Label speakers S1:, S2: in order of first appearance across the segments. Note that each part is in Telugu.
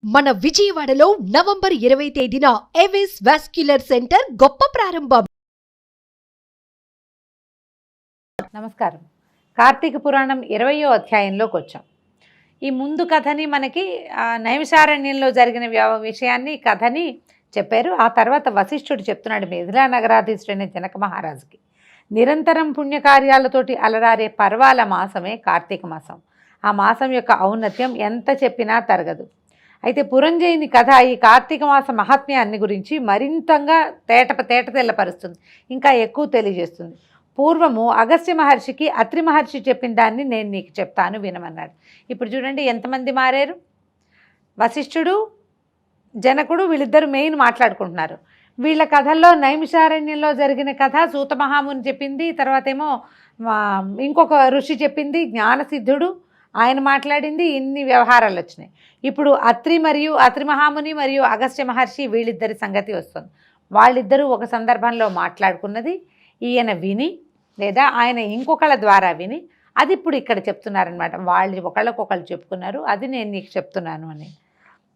S1: మన విజయవాడలో నవంబర్ 20 తేదీన ఏవిస్ వాస్క్యులర్ సెంటర్ గొప్ప ప్రారంభం.
S2: నమస్కారం. కార్తీక పురాణం 20వ అధ్యాయంలోకి వచ్చాం. ఈ ముందు కథని మనకి నైమిషారణ్యంలో జరిగిన విషయాన్ని కథని చెప్పారు. ఆ తర్వాత వశిష్ఠుడు చెప్తున్నాడు మిథిలా నగరాధీశుడైన జనక మహారాజుకి, నిరంతరం పుణ్యకార్యాలతోటి అలరారే పర్వాల మాసమే కార్తీక మాసం. ఆ మాసం యొక్క ఔన్నత్యం ఎంత చెప్పినా తరగదు. అయితే పురంజయుని కథ ఈ కార్తీక మాస మహాత్మ్యాన్ని గురించి మరింతగా తేట తెల్లపరుస్తుంది, ఇంకా ఎక్కువ తెలియజేస్తుంది. పూర్వము అగస్త్య మహర్షికి అత్రి మహర్షి చెప్పిన దాన్ని నేను నీకు చెప్తాను వినమన్నాడు. ఇప్పుడు చూడండి ఎంతమంది మారారు. వశిష్ఠుడు, జనకుడు వీళ్ళిద్దరు మెయిన్ మాట్లాడుకుంటున్నారు. వీళ్ళ కథల్లో నైమిషారణ్యంలో జరిగిన కథ సూత మహాముని చెప్పింది, తర్వాత ఏమో ఇంకొక ఋషి చెప్పింది, జ్ఞానసిద్ధుడు ఆయన మాట్లాడింది, ఇన్ని వ్యవహారాలు వచ్చినాయి. ఇప్పుడు అత్రి మహాముని మరియు అగస్త్య మహర్షి వీళ్ళిద్దరి సంగతి వస్తుంది. వాళ్ళిద్దరూ ఒక సందర్భంలో మాట్లాడుకున్నది ఈయన విని, లేదా ఆయన ఇంకొకళ్ళ ద్వారా విని, అది ఇప్పుడు ఇక్కడ చెప్తున్నారనమాట. వాళ్ళు ఒకళ్ళకొకళ్ళు చెప్పుకున్నారు, అది నేను నీకు చెప్తున్నాను అని.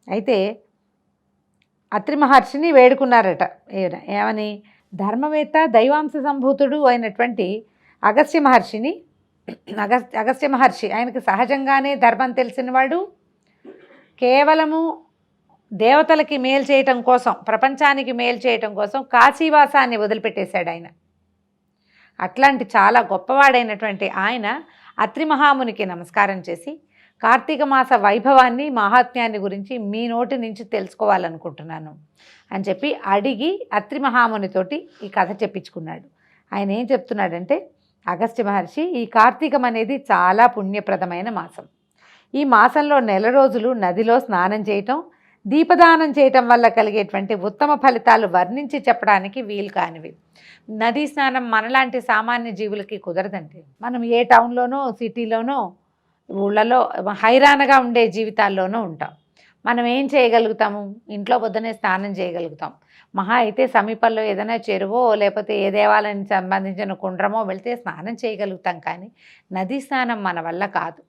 S2: అయితే అత్రి మహర్షిని వేడుకున్నారట. ఏమని? ధర్మవేత్త దైవాంశ సంభూతుడు అయినటువంటి అగస్త్య మహర్షిని, అగస్త్య మహర్షి ఆయనకు సహజంగానే ధర్మం తెలిసినవాడు, కేవలము దేవతలకి మేలు చేయటం కోసం, ప్రపంచానికి మేలు చేయటం కోసం కాశీవాసాన్ని వదిలిపెట్టేశాడు ఆయన. అట్లాంటి చాలా గొప్పవాడైనటువంటి ఆయన అత్రి మహామునికి నమస్కారం చేసి, కార్తీక మాస వైభవాన్ని మహాత్మ్యాన్ని గురించి మీ నోటి నుంచి తెలుసుకోవాలనుకుంటున్నాను అని చెప్పి అడిగి అత్రి మహామునితోటి ఈ కథ చెప్పించుకున్నాడు. ఆయన ఏం చెప్తున్నాడంటే, అగస్త్య మహర్షి, ఈ కార్తీకం అనేది చాలా పుణ్యప్రదమైన మాసం. ఈ మాసంలో నెల రోజులు నదిలో స్నానం చేయటం, దీపదానం చేయటం వల్ల కలిగేటువంటి ఉత్తమ ఫలితాలు వర్ణించి చెప్పడానికి వీలు కానివి. నదీ స్నానం మనలాంటి సామాన్య జీవులకి కుదరదండి. మనం ఏ టౌన్లోనో సిటీలోనో ఊళ్ళలో హైరాణగా ఉండే జీవితాల్లోనూ ఉంటాం. మనం ఏం చేయగలుగుతాము? ఇంట్లో పొద్దునే స్నానం చేయగలుగుతాం. మహా అయితే సమీపంలో ఏదైనా చెరువో లేకపోతే ఏ దేవాలయానికి సంబంధించిన కుండ్రమో వెళ్తే స్నానం చేయగలుగుతాం, కానీ నదీ స్నానం మన వల్ల కాదు.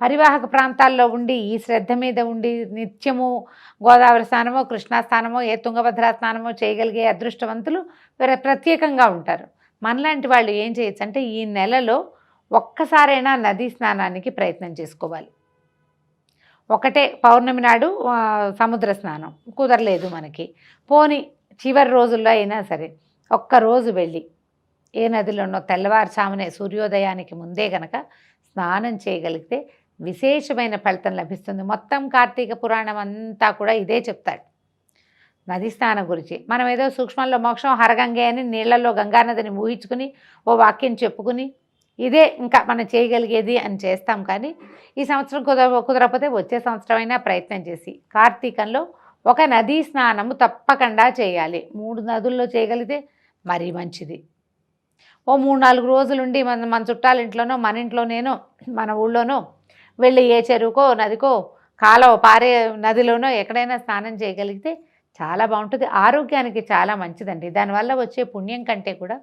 S2: పరివాహక ప్రాంతాల్లో ఉండి ఈ శ్రద్ధ మీద ఉండి నిత్యము గోదావరి స్నానమో కృష్ణా స్నానమో ఏ తుంగభద్రా స్నానమో చేయగలిగే అదృష్టవంతులు ప్రత్యేకంగా ఉంటారు. మనలాంటి వాళ్ళు ఏం చేయొచ్చు అంటే, ఈ నెలలో ఒక్కసారైనా నదీ స్నానానికి ప్రయత్నం చేసుకోవాలి. ఒకటే పౌర్ణమి నాడు సముద్ర స్నానం కుదరలేదు మనకి, పోని చివరి రోజుల్లో అయినా సరే ఒక్కరోజు వెళ్ళి ఏ నదిలోనో తెల్లవారుజామునే సూర్యోదయానికి ముందే గనక స్నానం చేయగలిగితే విశేషమైన ఫలితం లభిస్తుంది. మొత్తం కార్తీక పురాణం అంతా కూడా ఇదే చెప్తాడు నదీ స్నానం గురించి. మనం ఏదో సూక్ష్మంలో మోక్షం హరగంగే అని నీళ్లలో గంగానదిని ఊహించుకుని ఓ వాక్యం చెప్పుకుని ఇదే ఇంకా మనం చేయగలిగేది అని చేస్తాం, కానీ ఈ సంవత్సరం కుదరకపోతే వచ్చే సంవత్సరం అయినా ప్రయత్నం చేసి కార్తీకంలో ఒక నదీ స్నానము తప్పకుండా చేయాలి. 3 నదుల్లో చేయగలిగితే మరీ మంచిది. ఓ 3-4 రోజులుండి మన చుట్టాల ఇంట్లోనో మన ఇంట్లోనేనో మన ఊళ్ళోనో వెళ్ళి ఏ చెరువుకో నదికో కాలువ పారే నదిలోనో ఎక్కడైనా స్నానం చేయగలిగితే చాలా బాగుంటుంది. ఆరోగ్యానికి చాలా మంచిదండి. దానివల్ల వచ్చే పుణ్యం కంటే కూడా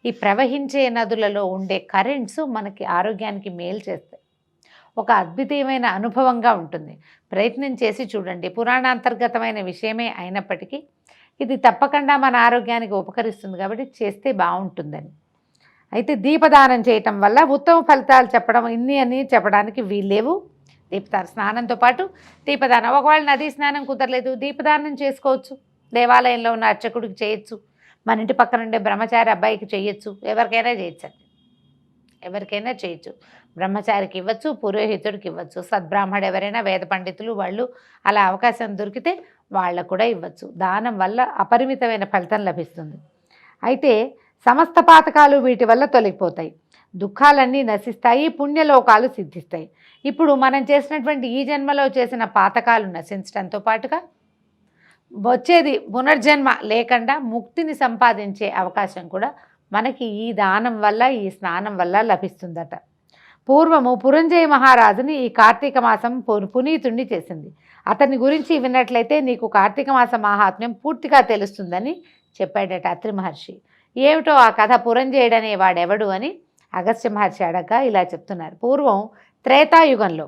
S2: ఈ ప్రవహించే నదులలో ఉండే కరెంట్స్ మనకి ఆరోగ్యానికి మేలు చేస్తాయి. ఒక అద్భుతమైన అనుభవంగా ఉంటుంది. ప్రయత్నం చేసి చూడండి. పురాణాంతర్గతమైన విషయమే అయినప్పటికీ ఇది తప్పకుండా మన ఆరోగ్యానికి ఉపకరిస్తుంది కాబట్టి చేస్తే బాగుంటుందని. అయితే దీపదానం చేయటం వల్ల ఉత్తమ ఫలితాలు చెప్పడం ఇన్ని అని చెప్పడానికి వీల్లేవు. స్నానంతో పాటు దీపదానం, ఒకవేళ నదీ స్నానం కుదరలేదు దీపదానం చేసుకోవచ్చు. దేవాలయంలో ఉన్న అర్చకుడికి చేయొచ్చు, మన ఇంటి పక్కన ఉండే బ్రహ్మచారి అబ్బాయికి చేయొచ్చు, ఎవరికైనా చేయొచ్చు. బ్రహ్మచారికి ఇవ్వచ్చు, పురోహితుడికి ఇవ్వచ్చు, సద్బ్రాహ్మడు ఎవరైనా వేద పండితులు వాళ్ళు అలా అవకాశం దొరికితే వాళ్ళకు కూడా ఇవ్వచ్చు. దానం వల్ల అపరిమితమైన ఫలితం లభిస్తుంది. అయితే సమస్త పాతకాలు వీటి వల్ల తొలగిపోతాయి, దుఃఖాలన్నీ నశిస్తాయి, పుణ్యలోకాలు సిద్ధిస్తాయి. ఇప్పుడు మనం చేసినటువంటి ఈ జన్మలో చేసిన పాతకాలు నశించడంతో పాటుగా వచ్చేది పునర్జన్మ లేకుండా ముక్తిని సంపాదించే అవకాశం కూడా మనకి ఈ దానం వల్ల ఈ స్నానం వల్ల లభిస్తుందట. పూర్వము పురంజయ మహారాజుని ఈ కార్తీక మాసం పునీతుణ్ణి చేసింది. అతని గురించి విన్నట్లయితే నీకు కార్తీక మాస మహాత్మ్యం పూర్తిగా తెలుస్తుందని చెప్పాడట అత్రి మహర్షి. ఏమిటో ఆ కథ, పురంజయుడనే వాడెవడు అని అగస్త్య మహర్షి అడగగా ఇలా చెప్తున్నారు. పూర్వం త్రేతాయుగంలో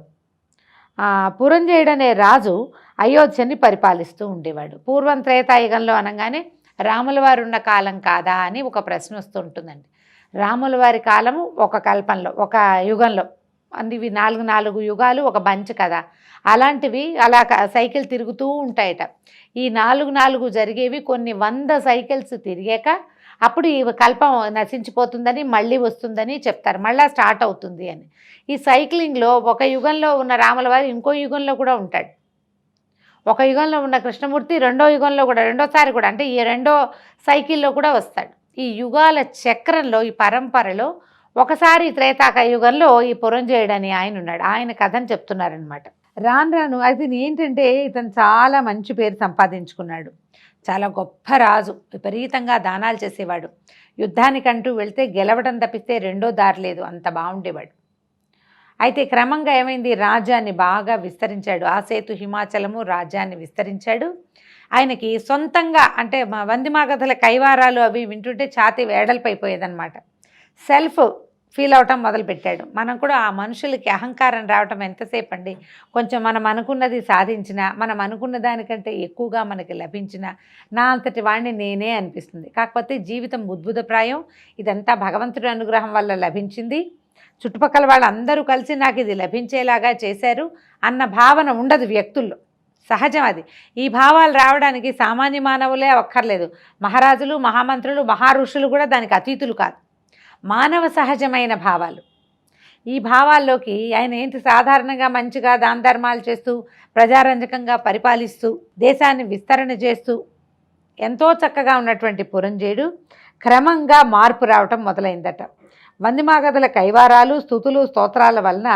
S2: పురంజయుడు అనే రాజు అయోధ్యని పరిపాలిస్తూ ఉండేవాడు. పూర్వం త్రేతాయుగంలో అనగానే రాముల వారు ఉన్న కాలం కాదా అని ఒక ప్రశ్న వస్తూ ఉంటుందండి. రాముల వారి కాలము ఒక కల్పంలో, ఒక యుగంలో, ఇవి 4 యుగాలు ఒక బంచ్ కదా. అలాంటివి అలా సైకిల్ తిరుగుతూ ఉంటాయట. ఈ 4 జరిగేవి కొన్ని 100 సైకిల్స్ తిరిగాక అప్పుడు ఈ కల్పం నశించిపోతుందని మళ్ళీ వస్తుందని చెప్తారు, మళ్ళీ స్టార్ట్ అవుతుంది అని. ఈ సైక్లింగ్లో ఒక యుగంలో ఉన్న రాముల వారు ఇంకో యుగంలో కూడా ఉంటాడు. ఒక యుగంలో ఉన్న కృష్ణమూర్తి రెండో యుగంలో కూడా, రెండోసారి కూడా, అంటే ఈ రెండో సైకిల్లో కూడా వస్తాడు. ఈ యుగాల చక్రంలో, ఈ పరంపరలో ఒకసారి త్రేతాక యుగంలో ఈ పురంజయుడు అని ఆయన ఉన్నాడు. ఆయన కథను చెప్తున్నారనమాట. రాను అది ఏంటంటే ఇతను చాలా మంచి పేరు సంపాదించుకున్నాడు. చాలా గొప్ప రాజు, విపరీతంగా దానాలు చేసేవాడు. యుద్ధానికంటూ వెళ్తే గెలవడం తప్పిస్తే రెండో దారి లేదు, అంత బాగుండేవాడు. అయితే క్రమంగా ఏమైంది, రాజ్యాన్ని బాగా విస్తరించాడు. ఆసేతు హిమాచలము రాజ్యాన్ని విస్తరించాడు. ఆయనకి సొంతంగా అంటే వందిమాగధల కైవారాలు అవి వింటుంటే ఛాతీ వేడల్పైపోయేదన్నమాట. సెల్ఫ్ ఫీల్ అవటం మొదలుపెట్టాడు. మనం కూడా ఆ మనుషులకి అహంకారం రావటం ఎంతసేపు అండి, కొంచెం మనం అనుకున్నది సాధించినా, మనం అనుకున్న దానికంటే ఎక్కువగా మనకి లభించినా నా అంతటి వాడిని నేనే అనిపిస్తుంది. కాకపోతే జీవితం ఉద్భుతప్రాయం, ఇదంతా భగవంతుడి అనుగ్రహం వల్ల లభించింది, చుట్టుపక్కల వాళ్ళందరూ కలిసి నాకు ఇది లభించేలాగా చేశారు అన్న భావన ఉండదు వ్యక్తుల్లో, సహజం అది. ఈ భావాలు రావడానికి సామాన్య మానవులే అక్కర్లేదు, మహారాజులు, మహామంత్రులు, మహారుషులు కూడా దానికి అతీతులు కాదు. మానవ సహజమైన భావాలు. ఈ భావాల్లోకి ఆయన ఏంటి, సాధారణంగా మంచిగా దాన ధర్మాలు చేస్తూ ప్రజారంజకంగా పరిపాలిస్తూ దేశాన్ని విస్తరణ చేస్తూ ఎంతో చక్కగా ఉన్నటువంటి పురంజయుడు క్రమంగా మార్పు రావటం మొదలైందట. వందిమాగధల కైవారాలు, స్తుతులు, స్తోత్రాల వలన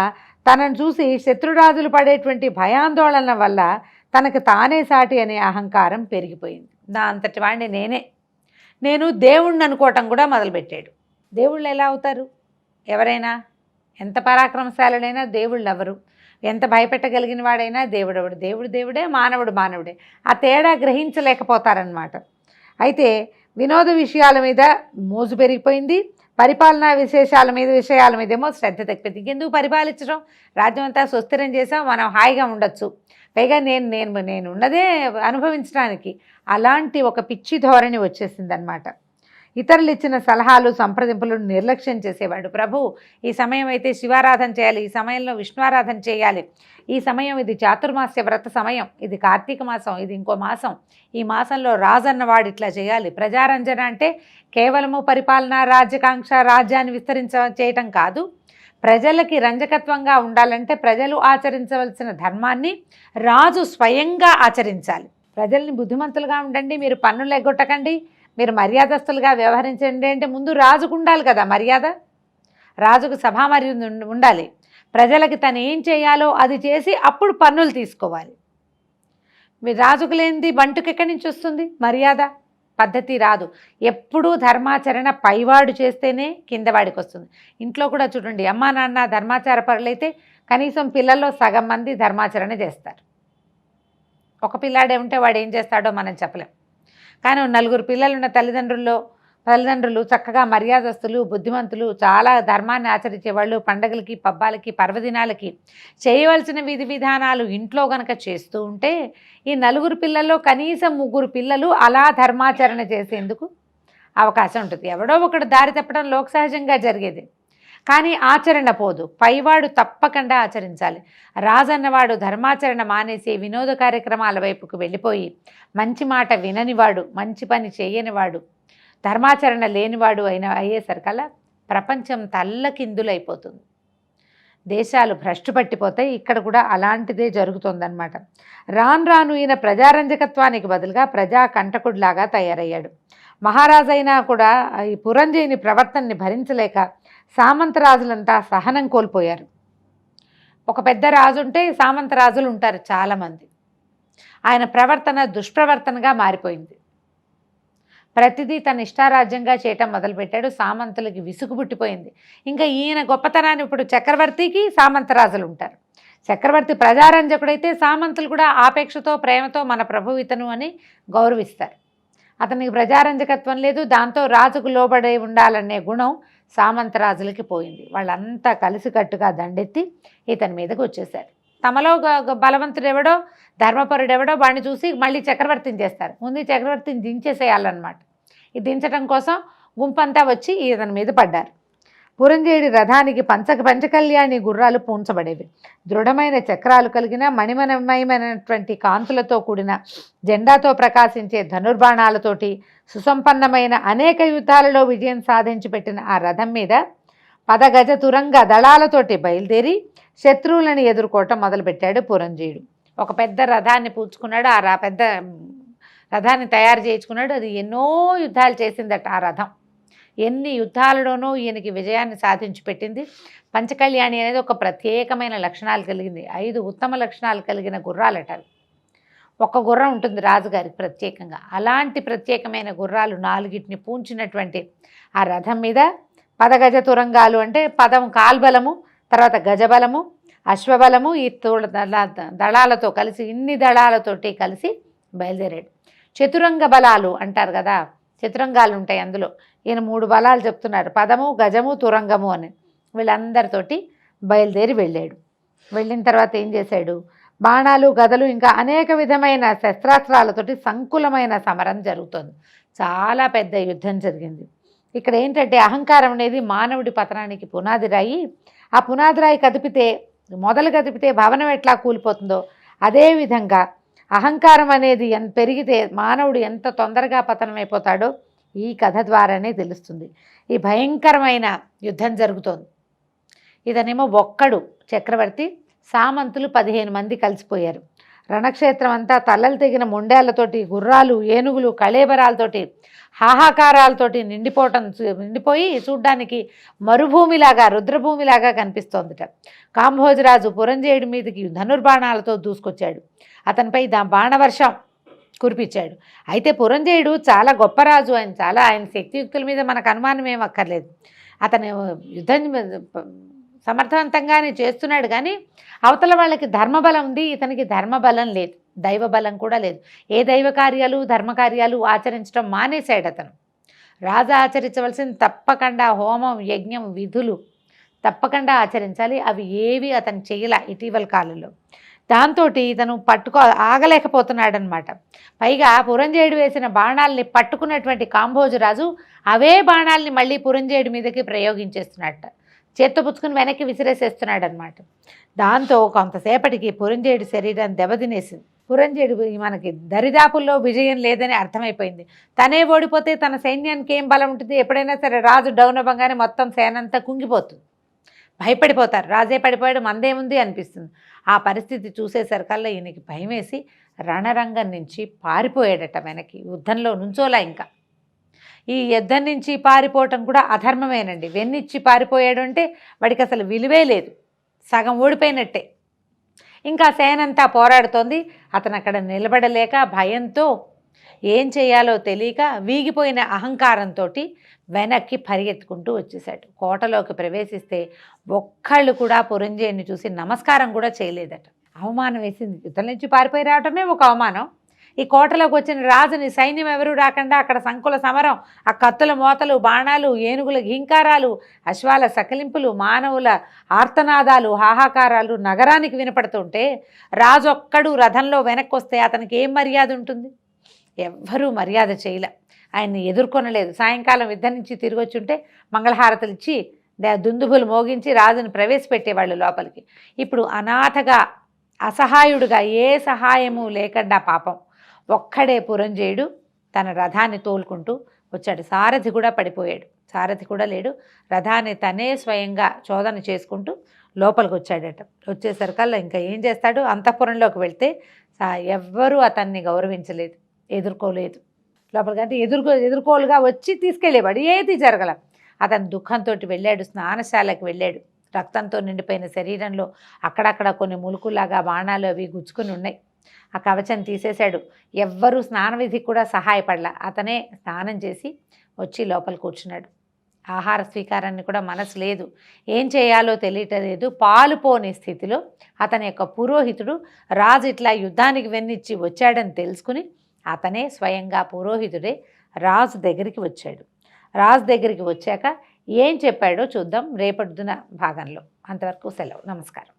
S2: తనను చూసి శత్రురాజులు పడేటువంటి భయాందోళన వల్ల తనకు తానే సాటి అనే అహంకారం పెరిగిపోయింది. నా అంతటి వాడిని నేను దేవుణ్ణి అనుకోవటం కూడా మొదలుపెట్టాడు. దేవుళ్ళు ఎలా అవుతారు? ఎవరైనా ఎంత పరాక్రమశాలుడైనా దేవుళ్ళు ఎవరు, ఎంత భయపెట్టగలిగిన వాడైనా దేవుడెవడు, దేవుడు దేవుడే, మానవుడు మానవుడే. ఆ తేడా గ్రహించలేకపోతారనమాట. అయితే వినోద విషయాల మీద మోజు పెరిగిపోయింది, పరిపాలనా విశేషాల విషయాల మీదేమో శ్రద్ధ తగ్గిపోయింది. ఇంకెందుకు పరిపాలించడం, రాజ్యం అంతా సుస్థిరం చేసాం, మనం హాయిగా ఉండొచ్చు, పైగా నేను ఉన్నదే అనుభవించడానికి, అలాంటి ఒక పిచ్చి ధోరణి వచ్చేసిందనమాట. ఇతరులు ఇచ్చిన సలహాలు, సంప్రదింపులను నిర్లక్ష్యం చేసేవాడు. ప్రభు ఈ సమయం అయితే శివారాధన చేయాలి, ఈ సమయంలో విష్ణువారాధన చేయాలి, ఈ సమయం ఇది చాతుర్మాస్య వ్రత సమయం, ఇది కార్తీక మాసం, ఇది ఇంకో మాసం, ఈ మాసంలో రాజు అన్నవాడు ఇట్లా చేయాలి. ప్రజారంజన అంటే కేవలము పరిపాలన, రాజ్యకాంక్ష, రాజ్యాన్ని చేయటం కాదు. ప్రజలకి రంజకత్వంగా ఉండాలంటే ప్రజలు ఆచరించవలసిన ధర్మాన్ని రాజు స్వయంగా ఆచరించాలి. ప్రజల్ని బుద్ధిమంతులుగా ఉండండి, మీరు పన్నులు ఎగ్గొట్టకండి, మీరు మర్యాదస్తులుగా వ్యవహరించండి అంటే ముందు రాజుకు ఉండాలి కదా మర్యాద. రాజుకు సభా మర్యాద ఉండాలి. ప్రజలకి తను ఏం చేయాలో అది చేసి అప్పుడు పన్నులు తీసుకోవాలి. మీరు రాజుకు లేనిది బంటుకు ఎక్కడి నుంచి వస్తుంది మర్యాద? పద్ధతి రాదు. ఎప్పుడూ ధర్మాచరణ పైవాడు చేస్తేనే కిందవాడికి వస్తుంది. ఇంట్లో కూడా చూడండి, అమ్మా నాన్న ధర్మాచార పరులైతే కనీసం పిల్లల్లో సగం మంది ధర్మాచరణ చేస్తారు. ఒక పిల్లాడే ఉంటే వాడు ఏం చేస్తాడో మనం చెప్పలేం. కానీ 4 పిల్లలున్న తల్లిదండ్రులు చక్కగా మర్యాదస్తులు, బుద్ధిమంతులు, చాలా ధర్మాన్ని ఆచరించేవాళ్ళు, పండగలకి, పబ్బాలకి, పర్వదినాలకి చేయవలసిన విధి విధానాలు ఇంట్లో గనక చేస్తూ ఉంటే ఈ 4 పిల్లల్లో కనీసం 3 పిల్లలు అలా ధర్మాచరణ చేసేందుకు అవకాశం ఉంటుంది. ఎవడో ఒకడు దారి తప్పడం లోక సహజంగా జరిగేది. కానీ ఆచరణ పోదు, పైవాడు తప్పకుండా ఆచరించాలి. రాజన్నవాడు ధర్మాచరణ మానేసి వినోద కార్యక్రమాల వైపుకు వెళ్ళిపోయి మంచి మాట విననివాడు, మంచి పని చేయనివాడు, ధర్మాచరణ లేనివాడు అయ్యేసరికల్లా ప్రపంచం తల్లకిందులైపోతుంది, దేశాలు భ్రష్టు పట్టిపోతాయి. ఇక్కడ కూడా అలాంటిదే జరుగుతుందన్నమాట. రాను ఈయన ప్రజారంజకత్వానికి బదులుగా ప్రజా కంటకుడిలాగా తయారయ్యాడు. మహారాజైనా కూడా ఈ పురంజయుని ప్రవర్తనని భరించలేక సామంతరాజులంతా సహనం కోల్పోయారు. ఒక పెద్ద రాజు ఉంటే సామంతరాజులు ఉంటారు చాలామంది. ఆయన ప్రవర్తన దుష్ప్రవర్తనగా మారిపోయింది. ప్రతిదీ తన ఇష్టారాజ్యంగా చేయటం మొదలుపెట్టాడు. సామంతులకి విసుగు పుట్టిపోయింది. ఇంకా ఈయన గొప్పతనాన్ని ఇప్పుడు చక్రవర్తికి సామంతరాజులు ఉంటారు. చక్రవర్తి ప్రజారంజకుడైతే సామంతులు కూడా ఆపేక్షతో, ప్రేమతో మన ప్రభు ఇతను అని గౌరవిస్తారు. అతనికి ప్రజారంజకత్వం లేదు, దాంతో రాజుకు లోబడి ఉండాలనే గుణం సామంతరాజులకి పోయింది. వాళ్ళంతా కలిసికట్టుగా దండెత్తి ఇతని మీదకి వచ్చేశారు. తమలో బలవంతుడెవడో ధర్మపరుడెవడో వాడిని చూసి మళ్ళీ చక్రవర్తిని చేస్తారు. ముందు ఈ చక్రవర్తిని దించేసేయాలన్నమాట. ఈ దించడం కోసం గుంపంతా వచ్చి ఇతని మీద పడ్డారు. పురంజేయుడి రథానికి పంచకళ్యాణి గుర్రాలు పూంచబడేవి. దృఢమైన చక్రాలు కలిగిన మణిమయమైనటువంటి కాంతులతో కూడిన జెండాతో ప్రకాశించే ధనుర్బాణాలతోటి సుసంపన్నమైన అనేక యుద్ధాలలో విజయం సాధించి పెట్టిన ఆ రథం మీద పదగజ తురంగ దళాలతోటి బయలుదేరి శత్రువులను ఎదుర్కోవటం మొదలుపెట్టాడు పురంజేయుడు. ఒక పెద్ద రథాన్ని పూచుకున్నాడు. ఆ పెద్ద రథాన్ని తయారు చేయించుకున్నాడు. అది ఎన్నో యుద్ధాలు చేసిందట ఆ రథం. ఎన్ని యుద్ధాలలోనూ ఈయనకి విజయాన్ని సాధించి పెట్టింది. పంచకళ్యాణి అనేది ఒక ప్రత్యేకమైన లక్షణాలు కలిగింది. 5 ఉత్తమ లక్షణాలు కలిగిన గుర్రాలట. ఒక గుర్రం ఉంటుంది రాజుగారికి ప్రత్యేకంగా. అలాంటి ప్రత్యేకమైన గుర్రాలు 4టిని పూంచినటువంటి ఆ రథం మీద పదగజ తురంగాలు అంటే పదం కాల్బలము, తర్వాత గజబలము, అశ్వబలము, ఈ దళాలతో కలిసి ఇన్ని దళాలతోటి కలిసి బయలుదేరాడు. చతురంగ బలాలు అంటారు కదా, చతురంగాలు ఉంటాయి అందులో. ఈయన 3 బలాలు చెప్తున్నారు, పదము, గజము, తురంగము అని. వీళ్ళందరితోటి బయలుదేరి వెళ్ళాడు. వెళ్ళిన తర్వాత ఏం చేశాడు? బాణాలు, గదలు, ఇంకా అనేక విధమైన శస్త్రాస్త్రాలతోటి సంకులమైన సమరం జరుగుతుంది. చాలా పెద్ద యుద్ధం జరిగింది. ఇక్కడ ఏంటంటే అహంకారం అనేది మానవుడి పతనానికి పునాది రాయి. ఆ పునాది రాయి మొదలు కదిపితే భవనం ఎట్లా కూలిపోతుందో అదేవిధంగా అహంకారం అనేది పెరిగితే మానవుడు ఎంత తొందరగా పతనమైపోతాడో ఈ కథ ద్వారానే తెలుస్తుంది. ఈ భయంకరమైన యుద్ధం జరుగుతోంది. ఇతనేమో ఒక్కడు చక్రవర్తి, సామంతులు 15 మంది కలిసిపోయారు. రణక్షేత్రం అంతా తలలు తెగిన మొండేళ్లతోటి, గుర్రాలు, ఏనుగులు, కళేబరాలతోటి, హాహాకారాలతోటి నిండిపోయి చూడ్డానికి మరుభూమిలాగా, రుద్రభూమిలాగా కనిపిస్తోందిట. కాంభోజరాజు పురంజేయుడి మీదకి ధనుర్బాణాలతో దూసుకొచ్చాడు. అతనిపై బాణవర్షం కురిపించాడు. అయితే పురంజేయుడు చాలా గొప్ప రాజు. ఆయన శక్తియుక్తుల మీద మనకు అనుమానం ఏం అక్కర్లేదు. అతను యుద్ధం సమర్థవంతంగానే చేస్తున్నాడు. కానీ అవతల వాళ్ళకి ధర్మబలం ఉంది, ఇతనికి ధర్మబలం లేదు, దైవబలం కూడా లేదు. ఏ దైవ కార్యాలు, ధర్మకార్యాలు ఆచరించడం మానేశాడు అతను. రాజు ఆచరించవలసింది తప్పకుండా హోమం, యజ్ఞం, విధులు తప్పకుండా ఆచరించాలి. అవి ఏవి అతను చేయలే ఇటీవల కాలంలో. దాంతో ఇతను ఆగలేకపోతున్నాడనమాట. పైగా పురంజేయుడు వేసిన బాణాలని పట్టుకున్నటువంటి కాంభోజరాజు అవే బాణాలని మళ్ళీ పురంజేయుడి మీదకి ప్రయోగించేస్తున్నట్ట. చేత్తో పుచ్చుకుని వెనక్కి విసిరేసేస్తున్నాడు అనమాట. దాంతో కొంతసేపటికి పురంజేయుడి శరీరాన్ని దెబ్బతినేసింది. పురంజేయుడు మనకి దరిదాపుల్లో విజయం లేదని అర్థమైపోయింది. తనే ఓడిపోతే తన సైన్యానికి ఏం బలం ఉంటుంది? ఎప్పుడైనా సరే రాజు డౌన్ అవ్వగానే మొత్తం సేనంతా కుంగిపోతుంది, భయపడిపోతారు. రాజే పడిపోయాడు, మందేముంది అనిపిస్తుంది. ఆ పరిస్థితి చూసేసరికల్లా ఈయనకి భయం వేసి రణరంగం నుంచి పారిపోయాడట వెనక్కి. యుద్ధంలో నుంచోలా. ఇంకా ఈ యుద్ధం నుంచి పారిపోవటం కూడా అధర్మమేనండి. వెన్నిచ్చి పారిపోయాడు అంటే వాడికి అసలు విలువే లేదు, సగం ఓడిపోయినట్టే. ఇంకా సేనంతా పోరాడుతోంది. అతను అక్కడ నిలబడలేక భయంతో ఏం చేయాలో తెలియక వీగిపోయిన అహంకారంతో వెనక్కి పరిగెత్తుకుంటూ వచ్చేసాడు. కోటలోకి ప్రవేశిస్తే ఒక్కళ్ళు కూడా పురంజేయుని చూసి నమస్కారం కూడా చేయలేదట. అవమానం వేసింది. యుద్ధం నుంచి పారిపోయి రావటమే ఒక అవమానం. ఈ కోటలోకి వచ్చిన రాజుని సైన్యం ఎవరూ రాకుండా అక్కడ సంకుల సమరం, ఆ కత్తుల మోతలు, బాణాలు, ఏనుగుల ఘీంకారాలు, అశ్వాల సకిలింపులు, మానవుల ఆర్తనాదాలు, హాహాకారాలు నగరానికి వినపడుతుంటే రాజు ఒక్కడు రథంలో వెనక్కి వస్తే అతనికి ఏం మర్యాద ఉంటుంది? ఎవ్వరూ మర్యాద చేయలే, ఆయన్ని ఎదుర్కొనలేదు. సాయంకాలం యుద్ధం నుంచి తిరిగి వచ్చుంటే మంగళహారతులు ఇచ్చి దుందుబులు మోగించి రాజుని ప్రవేశపెట్టేవాళ్ళు లోపలికి. ఇప్పుడు అనాథగా, అసహాయుడుగా, ఏ సహాయము లేకుండా పాపం ఒక్కడే పురంజేయుడు తన రథాన్ని తోలుకుంటూ వచ్చాడు. సారథి కూడా పడిపోయాడు, సారథి కూడా లేడు. రథాన్ని తనే స్వయంగా చోదన చేసుకుంటూ లోపలికి వచ్చాడట. వచ్చేసరికల్లా ఇంకా ఏం చేస్తాడు? అంతఃపురంలోకి వెళ్తే ఎవ్వరూ అతన్ని గౌరవించలేదు, ఎదుర్కోలేదు. లోపలికంటే ఎదుర్కోలుగా వచ్చి తీసుకెళ్ళేవాడు. ఏది జరగల. అతను దుఃఖంతో వెళ్ళాడు, స్నానశాలకు వెళ్ళాడు. రక్తంతో నిండిపోయిన శరీరంలో అక్కడక్కడ కొన్ని ములుకులాగా బాణాలు అవి గుచ్చుకుని ఉన్నాయి. ఆ కవచం తీసేశాడు. ఎవ్వరూ స్నానవిధికి కూడా సహాయపడలా. అతనే స్నానం చేసి వచ్చి లోపల కూర్చున్నాడు. ఆహార స్వీకారాన్ని కూడా మనసు లేదు, ఏం చేయాలో తెలియటలేదు. పాలుపోని స్థితిలో అతని యొక్క పురోహితుడు రాజు ఇట్లా యుద్ధానికి వెన్నిచ్చి వచ్చాడని తెలుసుకుని అతనే స్వయంగా పురోహితుడే రాజు దగ్గరికి వచ్చాడు. రాజు దగ్గరికి వచ్చాక ఏం చెప్పాడో చూద్దాం రేపటిదిన భాగంలో. అంతవరకు సెలవు. నమస్కారం.